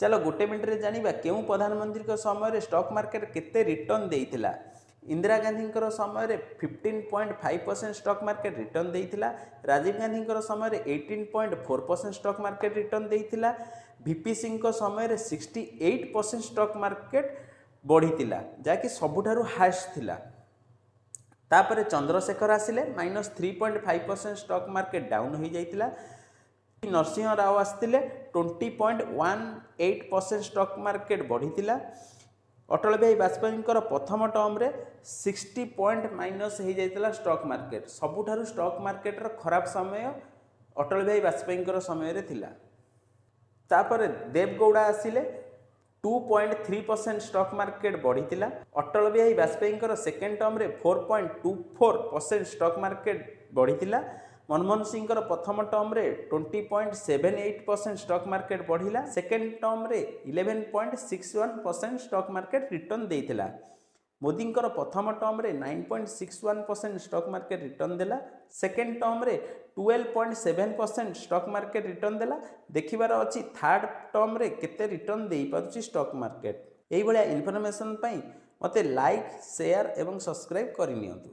चलो गोटे मिनट रे जानिबा केउ प्रधानमंत्री को समय रे स्टॉक मार्केट केते रिटर्न देइथिला। इंदिरा गांधी समय रे 15.5% स्टॉक मार्केट रिटर्न देइथिला। राजीव गांधी समय रे 18.4% स्टॉक मार्केट रिटर्न देइथिला। वीपी सिंह समय रे 68% स्टॉक मार्केट बढ़ीथिला जाकि सबुठारु हाईएस्ट थिला। तापर चंद्रशेखर आसिले -3.5% स्टॉक मार्केट डाउन हो जाइतिला। नरसिंह राव आसते 20.18% स्टॉक मार्केट बढ़ीथिला। अटल बिहारी वाजपेयी प्रथम टर्म रे 60 पॉइंट माइनस हो जाइतिला स्टॉक मार्केट। सबुठारु स्टॉक मार्केट रो खराब समय अटल बिहारी वाजपेयी समय रे थिला। तापर Deve Gowda आसिले 2.3% stock market बढ़ीथिला। Atal Bihari Vajpayee second term रे 4.24% स्टॉक मार्केट बढ़ीथिला। मनमोहन सिंह प्रथम टर्म रे 20.78% स्टॉक मार्केट बढ़िला। सेकेंड टर्म रे 11.61% स्टॉक मार्केट रिटर्न देइथिला। मोदी प्रथम टर्म रे 9.61% स्टॉक मार्केट रिटर्न देला। सेकेंड टर्म रे 12.7% स्टॉक मार्केट रिटर्न देला। देखिबार अछि थर्ड टर्म रे केते रिटर्न देई पारुछि स्टॉक मार्केट। एई भलिया इन्फॉर्मेशन पई मते लाइक शेयर एवं सब्सक्राइब करि नियंतु।